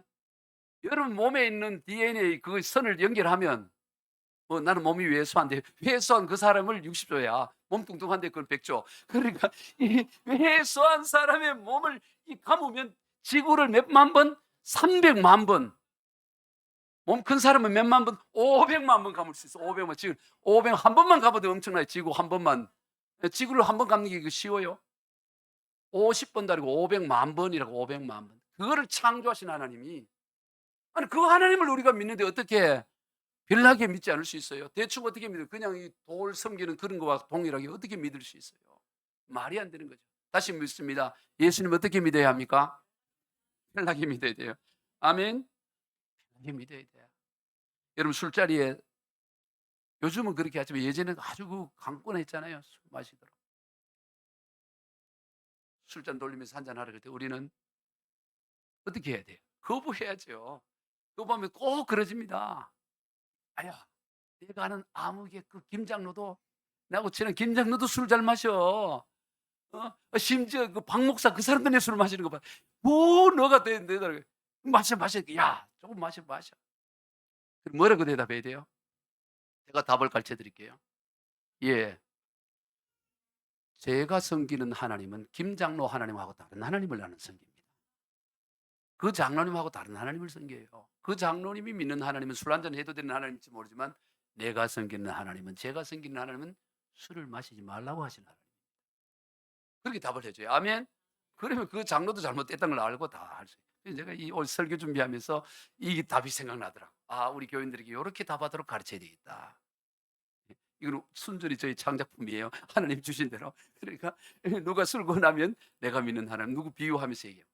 여러분 몸에 있는 DNA 그 선을 연결하면 나는 몸이 왜소한데 왜소한 그 사람을 60조야. 몸 뚱뚱한데 그걸 100조. 그러니까 이 왜소한 사람의 몸을 감으면 지구를 몇만 번? 300만 번. 몸 큰 사람은 몇만 번? 500만 번 감을 수 있어. 500만. 지금 500 한 번만 감아도 엄청나요. 지구 한 번만. 지구를 한 번 감는 게 쉬워요? 50번도 아니고 500만 번이라고. 500만 번. 그거를 창조하신 하나님이, 아니 그 하나님을 우리가 믿는데 어떻게 별나게 믿지 않을 수 있어요? 대충 어떻게 믿어요? 그냥 이 돌 섬기는 그런 거와 동일하게 어떻게 믿을 수 있어요? 말이 안 되는 거죠. 다시 묻습니다. 예수님 어떻게 믿어야 합니까? 별나게 믿어야 돼요. 아멘. 별나게 믿어야 돼요. 여러분 술자리에 요즘은 그렇게 하지만 예전에는 아주 그 강권했잖아요. 술 마시도록. 술잔 돌리면서 한잔 하라 그럴 때 우리는 어떻게 해야 돼요? 거부해야죠. 거부하면 꼭 그러집니다. 아야, 내가 아는 아무개 그 김장로도, 나하고 친한 김장로도 술 잘 마셔. 심지어 그 박 목사 그 사람도 내 술 마시는 거 봐. 뭐 너가 내다 마셔 마셔. 야 조금 마셔 마셔. 그럼 뭐라고 대답해야 돼요? 제가 답을 가르쳐 드릴게요. 예, 제가 섬기는 하나님은 김장로 하나님하고 다른 하나님을 나는 섬깁니다. 그 장로님하고 다른 하나님을 섬겨요. 그 장로님이 믿는 하나님은 술 한잔 해도 되는 하나님인지 모르지만 내가 섬기는 하나님은, 제가 섬기는 하나님은 술을 마시지 말라고 하신 하나님. 그렇게 답을 해줘요. 아멘. 그러면 그 장로도 잘못됐다는 걸 알고 다 할 수 있어요. 제가 이 오늘 설교 준비하면서 이 답이 생각나더라. 아, 우리 교인들에게 이렇게 답하도록 가르쳐야 되겠다. 이건 순전히 저희 창작품이에요. 하나님 주신 대로. 그러니까 누가 술 권하면 내가 믿는 하나님, 누구 비유하면서 얘기해요.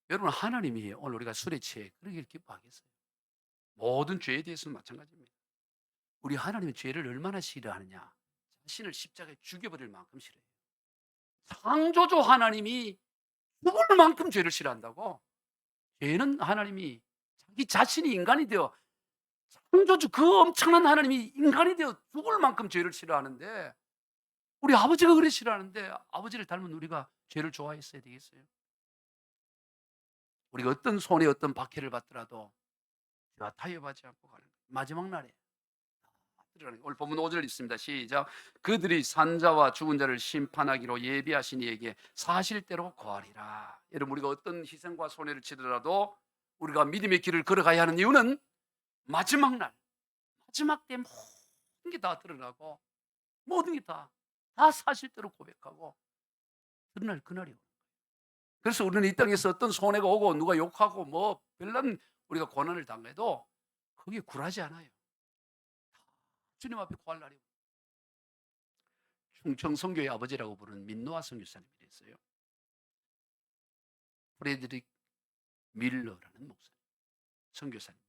여러분 하나님이 오늘 우리가 술에 취해 그러길 기뻐하겠어요? 모든 죄에 대해서는 마찬가지입니다. 우리 하나님은 죄를 얼마나 싫어하느냐? 자신을 십자가에 죽여버릴 만큼 싫어해요. 창조주 하나님이 죽을 만큼 죄를 싫어한다고? 죄는 하나님이 자기 자신이 인간이 되어, 창조주 그 엄청난 하나님이 인간이 되어 죽을 만큼 죄를 싫어하는데, 우리 아버지가 그래 싫어하는데 아버지를 닮은 우리가 죄를 좋아했어야 되겠어요? 우리가 어떤 손에 어떤 박해를 받더라도 죄와 타협하지 않고 가는 거예요. 마지막 날에 오늘 본문 5절 있습니다. 시작. 그들이 산자와 죽은 자를 심판하기로 예비하신 이에게 사실대로 거하리라. 여러분 우리가 어떤 희생과 손해를 치더라도 우리가 믿음의 길을 걸어가야 하는 이유는 마지막 날 마지막 때 모든 게 다 드러나고 모든 게 다 사실대로 고백하고 드러날 그날이 오는 거예요. 그래서 우리는 이 땅에서 어떤 손해가 오고 누가 욕하고 뭐 별난 우리가 고난을 당해도 거기에 굴하지 않아요. 주님 앞에 구할 날이 오고. 충청 선교의 아버지라고 부르는 민노아 선교사님이 있어요. 프레드릭 밀러라는 목사 선교사님.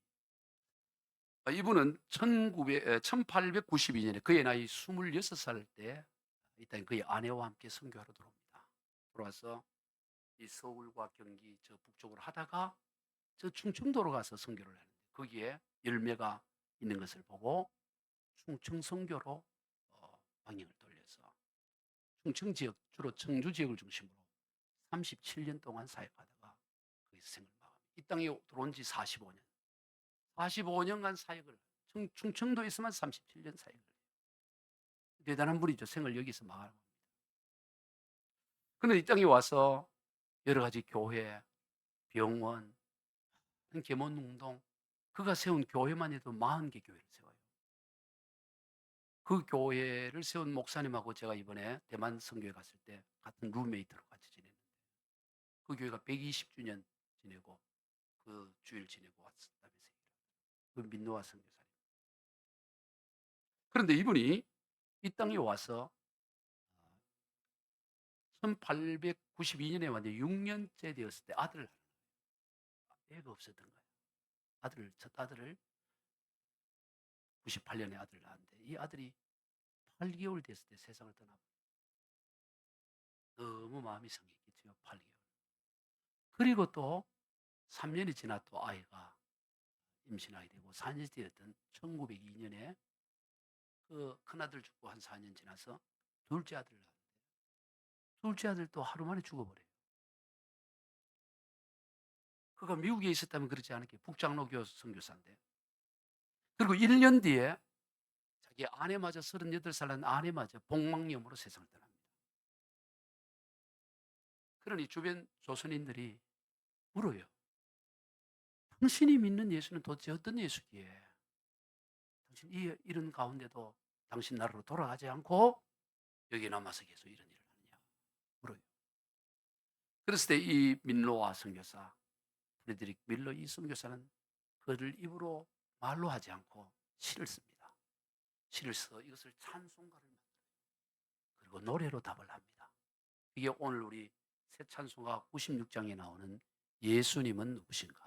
이분은 1892년에 그의 나이 26살 때 일단 그의 아내와 함께 선교하러 들어옵니다. 들어와서 이 서울과 경기 저 북쪽으로 하다가 저 충청도로 가서 선교를 하는데 거기에 열매가 있는 것을 보고 충청 선교로 방향을 돌려서 충청 지역 주로 청주 지역을 중심으로 37년 동안 사역하다가 거기서 생을 마감합니다. 이 땅에 들어온 지 45년. 45년간 사역을 충청도에서만 37년 사역을 해요. 대단한 분이죠. 생을 여기서 마감합니다. 그런데 이 땅에 와서 여러 가지 교회, 병원, 계몬운동 그가 세운 교회만 해도 40개 교회를 세워요. 그 교회를 세운 목사님하고 제가 이번에 대만 선교에 갔을 때 같은 룸메이트로 같이 지냈는데 그 교회가 120주년 지내고 그 주일 지내고 왔다면서요. 그 민노아 선교사님. 그런데 이분이 이 땅에 와서 1892년에 왔는데 6년째 되었을 때 아들을 애가 없었던 거예요. 첫 아들을 98년에 아들을 낳았는데 이 아들이 8개월 됐을 때 세상을 떠나고 너무 마음이 상했겠죠. 8개월. 그리고 또 3년이 지나 또 아이가 임신하게 되고 4년이 되었던 1902년에 그 큰아들 죽고 한 4년 지나서 둘째 아들을 낳았는데 둘째 아들도 하루 만에 죽어버려요. 그가 미국에 있었다면 그렇지 않을게요. 북장로교 선교사인데. 그리고 1년 뒤에 자기 아내마저 38살 난 아내마저 복막염으로 세상을 떠납니다. 그러니 주변 조선인들이 물어요. 당신이 믿는 예수는 도대체 어떤 예수기에? 당신 이런 가운데도 당신 나라로 돌아가지 않고 여기 남아서 계속 이런 일을 하느냐 물어요. 그랬을 때 이 민로아 선교사 프레드릭 밀러 이 선교사는 그를 입으로 말로 하지 않고 시를 씁니다. 시를 써 이것을 찬송가를 만들어요. 그리고 노래로 답을 합니다. 이게 오늘 우리 새 찬송가 96장에 나오는 예수님은 누구신가?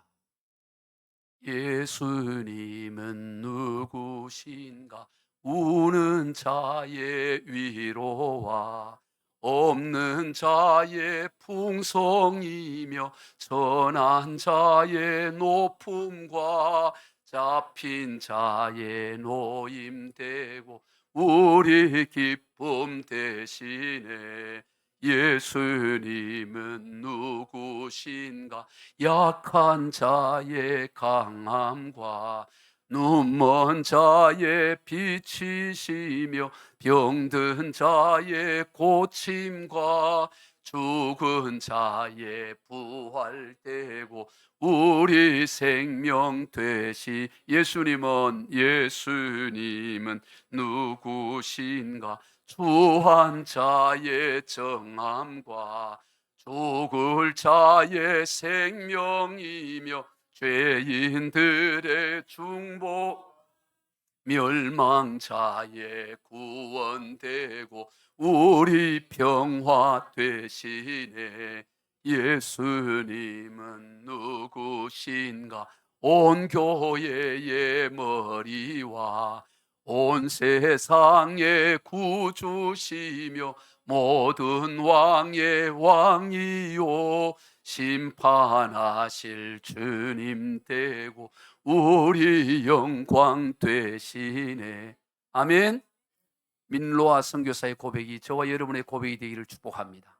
예수님은 누구신가? 우는 자의 위로와 없는 자의 풍성이며 전한 자의 높음과 잡힌 자의 노임되고 우리 기쁨 대신에 예수님은 누구신가? 약한 자의 강함과 눈먼 자의 빛이시며 병든 자의 고침과 죽은 자의 부활되고 우리 생명 되시 예수님은 누구신가? 추한 자의 정함과 죽을 자의 생명이며 죄인들의 중보 멸망자의 구원되고 우리 평화 되시네. 예수님은 누구신가? 온 교회의 머리와 온 세상의 구주시며 모든 왕의 왕이요 심판하실 주님 되고 우리 영광 되시네. 아멘. 민로아 선교사의 고백이 저와 여러분의 고백이 되기를 축복합니다.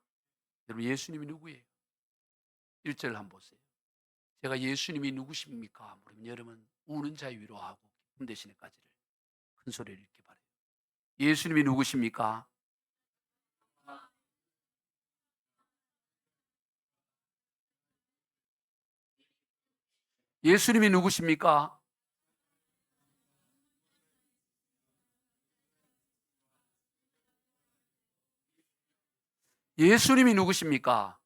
여러분 예수님이 누구예요? 1절 한번 보세요. 제가 예수님이 누구십니까? 물으면 여러분 우는 자의 위로하고 기쁨 되시네까지를 큰 소리를 읽기 바래요. 예수님이 누구십니까? 예수님이 누구십니까? 예수님이 누구십니까?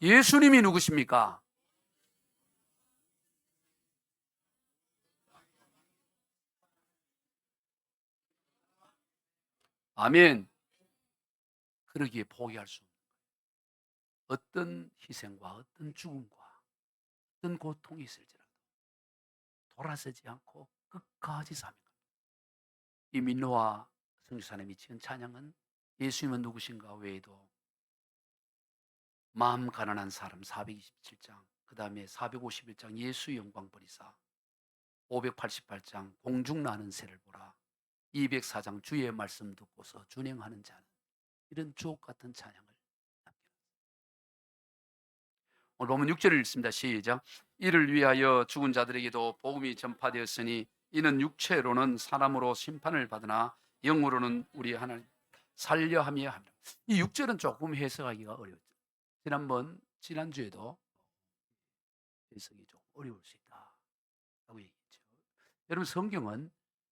예수님이 누구십니까? 아멘. 그러기에 포기할 수 없는 어떤 희생과 어떤 죽음과 어떤 고통이 있을지라도 돌아서지 않고 끝까지 사는 것. 이 민노와 성주사님이 지은 찬양은 예수님은 누구신가 외에도 마음 가난한 사람 427장, 그 다음에 451장 예수 영광 버리사, 588장 공중 나는 새를 보라, 204장 주의 말씀 듣고서 준행하는 자는, 이런 주옥 같은 찬양을 남겨놨습니다. 오늘 본문 6절을 읽습니다. 시작. 이를 위하여 죽은 자들에게도 복음이 전파되었으니 이는 육체로는 사람으로 심판을 받으나 영으로는 우리 하나님 살려 함이야 합니다. 이 6절은 조금 해석하기가 어려웠죠. 지난주에도 해석이 좀 어려울 수 있다라고 얘기했죠. 여러분, 성경은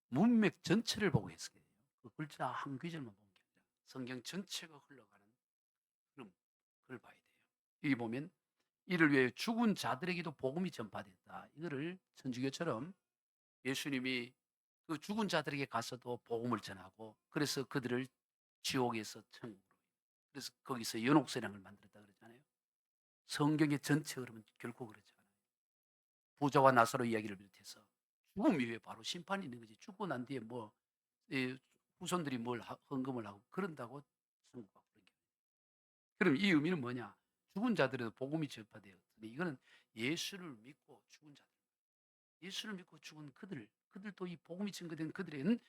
문맥 전체를 보고 해석해요. 그 글자 한 구절만 보는 게 아니라 성경 전체가 흘러가는 그런 걸 봐야 돼요. 여기 보면 이를 위해 죽은 자들에게도 복음이 전파됐다. 이거를 천주교처럼 예수님이 그 죽은 자들에게 가서도 복음을 전하고, 그래서 그들을 지옥에서 천국으로, 그래서 거기서 연옥선양을 만들었다 그러잖아요. 성경의 전체 흐름은 결코 그렇지 않아요. 부자와 나사로 이야기를 비롯해서 죽음 이후에 바로 심판이 있는 거지. 죽고 난 뒤에 뭐 후손들이 뭘 헌금을 하고 그런다고 천국 가고 그런 게. 그럼 이 의미는 뭐냐? 죽은 자들에도 복음이 전파되었으니, 이거는 예수를 믿고 죽은 자들, 예수를 믿고 죽은 그들도 이 복음이 증거된 그들은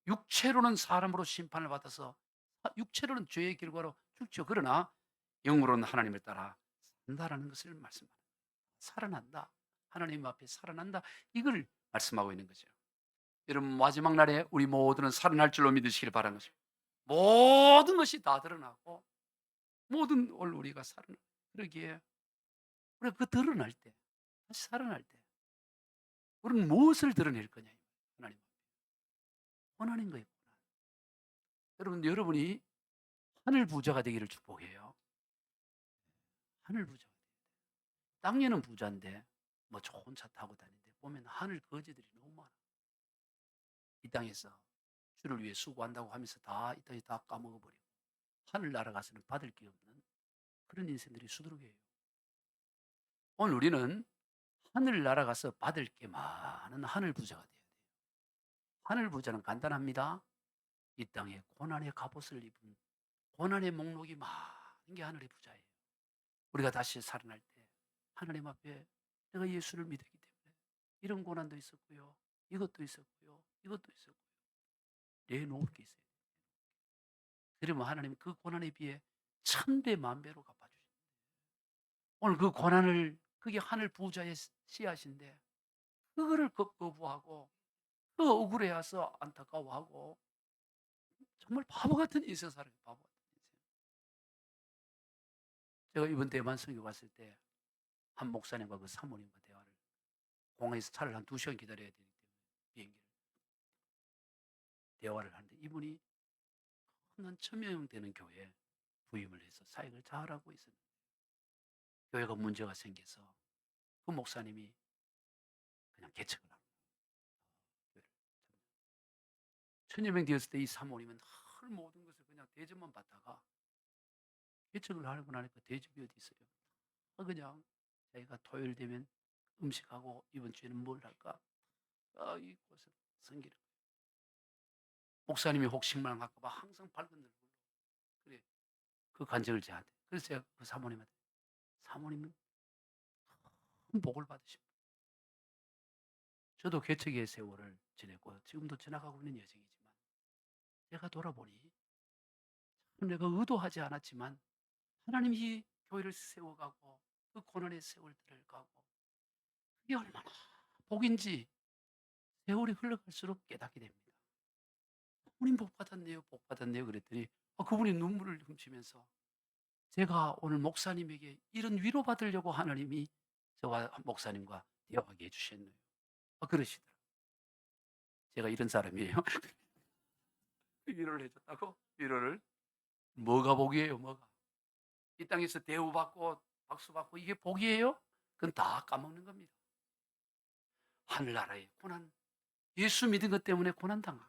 육체로는 사람으로 심판을 받아서 육체로는 죄의 결과로 죽죠. 그러나 영으로는 하나님을 따라 산다라는 것을 말씀합니다. 살아난다. 하나님 앞에 살아난다. 이걸 말씀하고 있는 거죠. 여러분, 마지막 날에 우리 모두는 살아날 줄로 믿으시길 바라는 것입니다. 모든 것이 다 드러나고 모든 우리가 살아나. 그러기에 우리가 그 드러날 때, 다시 살아날 때 우리는 무엇을 드러낼 거냐? 하나님 원하는 거예요. 여러분이 하늘 부자가 되기를 축복해요. 하늘 부자가 돼요. 땅에는 부자인데 뭐 좋은 차 타고 다니는데 보면 하늘 거지들이 너무 많아. 이 땅에서 주를 위해 수고한다고 하면서 다 이 땅에 다 까먹어버리고 하늘 날아가서는 받을 게 없는 그런 인생들이 수두룩해요. 오늘 우리는 하늘 날아가서 받을 게 많은 하늘 부자가 돼야 돼요. 하늘 부자는 간단합니다. 이 땅에 고난의 갑옷을 입은, 고난의 목록이 많은 게 하늘의 부자예요. 우리가 다시 살아날 때 하나님 앞에 내가 예수를 믿었기 때문에 이런 고난도 있었고요, 이것도 있었고요, 이것도 있었고요, 내놓을 게 있어요. 그러면 하나님 그 고난에 비해 천배 만배로 갚아주십니다. 오늘 그 고난을, 그게 하늘 부자의 씨앗인데 그거를 거부하고 그 억울해서 안타까워하고 정말 바보 같은 인생 살아요. 바보 같은 인생. 제가 이번 대만 선교 갔을 때 한 목사님과 그 사모님과 대화를, 공항에서 차를 한 2시간 기다려야 되기 때문에 비행기를, 대화를 하는데 이분이 한 1000명 되는 교회에 부임을 해서 사역을 잘하고 있었는데 교회가 문제가 생겨서 그 목사님이 그냥 개척을 합니다. 교회를. 1000여 명 되었을 때 이 사모님은 늘 모든 것을 그냥 대접만 받다가 개척을 하려고 하니까 대접이 어디 있어요. 그냥 자기가 토요일 되면 음식하고 이번 주에는 뭘 할까? 이곳을 섬기는 거예요. 목사님이 혹 실망할까 봐 항상 밝은 얼굴로, 그래, 그 간증을 저한테. 그래서 제가 그 사모님한테, 사모님은 큰 복을 받으십니다. 저도 개척의 세월을 지냈고 지금도 지나가고 있는 여정이지만 내가 돌아보니 내가 의도하지 않았지만 하나님이 교회를 세워가고 그 고난의 세월들을 가고 그게 얼마나 복인지 세월이 흘러갈수록 깨닫게 됩니다. 부모님 복 받았네요, 복 받았네요. 그랬더니 그분이 눈물을 훔치면서 제가 오늘 목사님에게 이런 위로받으려고 하나님이 저와 목사님과 대화하게 해주셨네요. 그러시더라고요. 제가 이런 사람이에요. 위로를 해줬다고? 위로를? 뭐가 복이에요, 뭐가? 이 땅에서 대우받고 박수받고 이게 복이에요? 그건 다 까먹는 겁니다. 하늘나라의 고난, 예수 믿은 것 때문에 고난당한 거.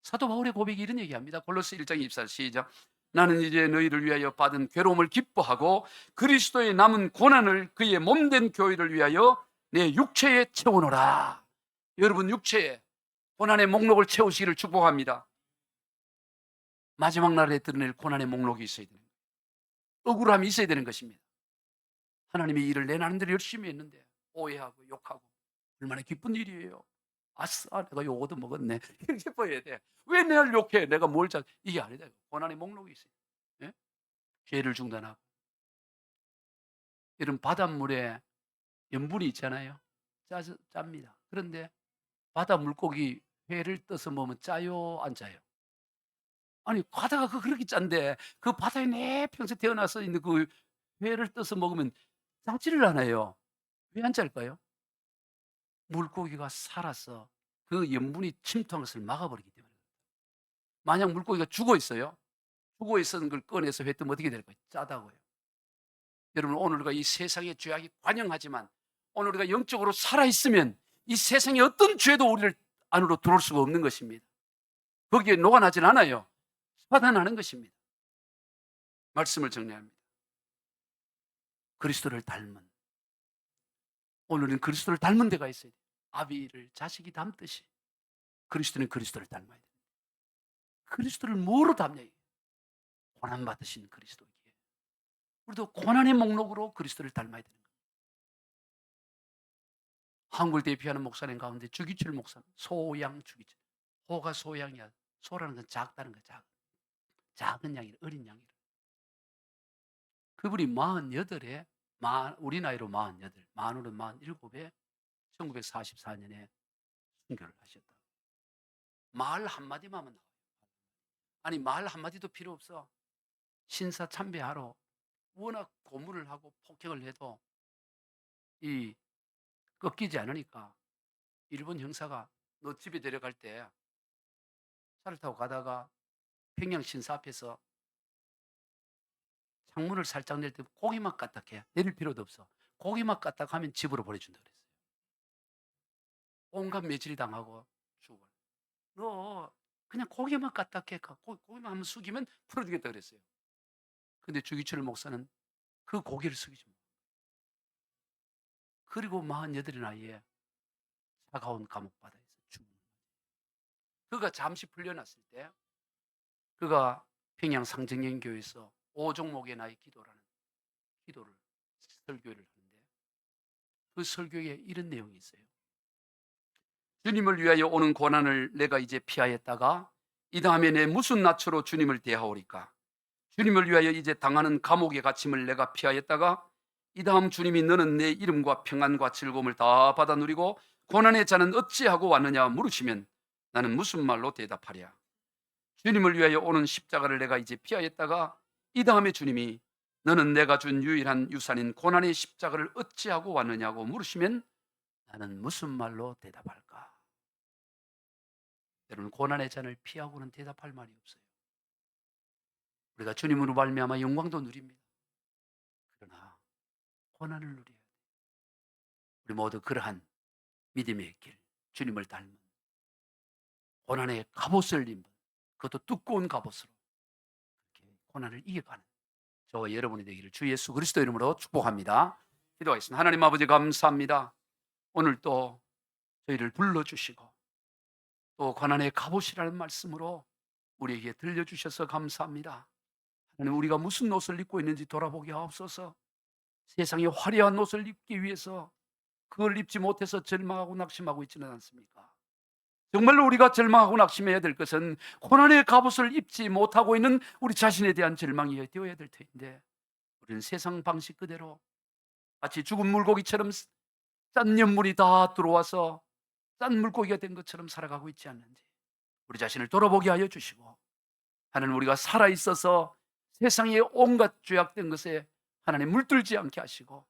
사도 바울의 고백이 이런 얘기합니다. 골로새 1장 24절 시작. 나는 이제 너희를 위하여 받은 괴로움을 기뻐하고 그리스도의 남은 고난을 그의 몸된 교회를 위하여 내 육체에 채우노라. 여러분, 육체에 고난의 목록을 채우시기를 축복합니다. 마지막 날에 드러낼 고난의 목록이 있어야 되는 거예요. 억울함이 있어야 되는 것입니다. 하나님이 일을 내 나름대로 열심히 했는데 오해하고 욕하고 얼마나 기쁜 일이에요. 아싸, 내가 요거도 먹었네. 이렇게 기뻐해야 돼. 왜 내를 욕해? 내가 뭘 잘, 이게 아니다. 고난의 목록이 있어요. 예? 죄를 중단하고. 이런 바닷물에 염분이 있잖아요. 짭니다. 그런데 바다 물고기 회를 떠서 먹으면 짜요, 안 짜요? 아니, 바다가 그렇게 짠데 그 바다에 내 평생 태어나서 있는 그 회를 떠서 먹으면 짜지를 않아요. 왜 안 짤까요? 물고기가 살아서 그 염분이 침투하는 것을 막아버리기 때문에. 만약 물고기가 죽어 있어요. 죽어 있었는 걸 꺼내서 회 뜨면 어떻게 될까요? 짜다고요. 여러분, 오늘 우리가 이 세상의 죄악이 관영하지만 오늘 우리가 영적으로 살아있으면 이 세상의 어떤 죄도 우리를 안으로 들어올 수가 없는 것입니다. 거기에 녹아나진 않아요. 파단하는 것입니다. 말씀을 정리합니다. 그리스도를 닮은, 오늘은 그리스도를 닮은 데가 있어야 돼요. 아비를 자식이 닮듯이 그리스도는 그리스도를 닮아야 돼요. 그리스도를 뭐로 닮냐? 고난 받으신 그리스도에게. 우리도 고난의 목록으로 그리스도를 닮아야 되는 거예요. 한국을 대표하는 목사님 가운데 주기철 목사, 소양 주기철. 호가 소양이야. 소라는 건 작다는 거, 작은 양이라, 어린 양이라. 그분이 48에, 우리 나이로 48, 만으로 47에 1944년에 순교를 하셨다. 말 한마디만 하면 나와요. 아니, 말 한마디도 필요 없어. 신사 참배하러 워낙 고문을 하고 폭행을 해도 이 꺾이지 않으니까 일본 형사가 너 집에 데려갈 때 차를 타고 가다가 평양 신사 앞에서 창문을 살짝 낼 때 고기만 까딱해. 내릴 필요도 없어. 고기만 까딱하면 집으로 보내준다 그랬어요. 온갖 매질이 당하고 죽어. 너 그냥 고기만 까딱해. 고기만 한번 숙이면 풀어주겠다 그랬어요. 근데 주기철 목사는 그 고기를 숙이지 못. 그리고 48의 나이에 차가운 감옥바다에서 죽은 거예요. 그가 잠시 풀려났을 때 그가 평양 상정연교에서 5종목의 나의 기도라는 기도를, 설교를 하는데 그 설교에 이런 내용이 있어요. 주님을 위하여 오는 고난을 내가 이제 피하였다가 이 다음에 내 무슨 낯으로 주님을 대하오리까? 주님을 위하여 이제 당하는 감옥의 갇힘을 내가 피하였다가 이 다음 주님이 너는 내 이름과 평안과 즐거움을 다 받아 누리고 고난의 자는 어찌하고 왔느냐 물으시면 나는 무슨 말로 대답하랴? 주님을 위하여 오는 십자가를 내가 이제 피하였다가 이 다음에 주님이 너는 내가 준 유일한 유산인 고난의 십자가를 어찌하고 왔느냐고 물으시면 나는 무슨 말로 대답할까? 여러분, 고난의 잔을 피하고는 대답할 말이 없어요. 우리가 주님으로 말미암아 영광도 누립니다. 그러나 고난을 누려야 돼요. 우리 모두 그러한 믿음의 길, 주님을 닮은 고난의 갑옷을 입은, 그것도 두꺼운 갑옷으로 이렇게 고난을 이겨가는 저와 여러분이 되기를 주 예수 그리스도 이름으로 축복합니다. 기도하겠습니다. 하나님 아버지, 감사합니다. 오늘 또 저희를 불러주시고 또 고난의 갑옷이라는 말씀으로 우리에게 들려주셔서 감사합니다. 하나님, 우리가 무슨 옷을 입고 있는지 돌아보게 하옵소서. 세상에 화려한 옷을 입기 위해서 그걸 입지 못해서 절망하고 낙심하고 있지는 않습니까? 정말로 우리가 절망하고 낙심해야 될 것은 고난의 갑옷을 입지 못하고 있는 우리 자신에 대한 절망이 되어야 될 텐데, 우리는 세상 방식 그대로 마치 죽은 물고기처럼 짠 연물이 다 들어와서 짠 물고기가 된 것처럼 살아가고 있지 않는지 우리 자신을 돌아보게 하여 주시고, 하나님, 우리가 살아있어서 세상의 온갖 죄악된 것에 하나님 물들지 않게 하시고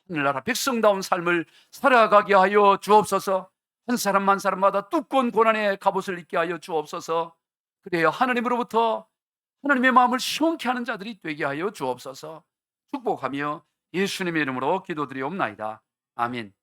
하늘나라 백성다운 삶을 살아가게 하여 주옵소서. 한 사람 한 사람마다 두꺼운 고난의 갑옷을 입게 하여 주옵소서. 그래야 하나님으로부터 하나님의 마음을 시원케 하는 자들이 되게 하여 주옵소서. 축복하며 예수님의 이름으로 기도드리옵나이다. 아멘.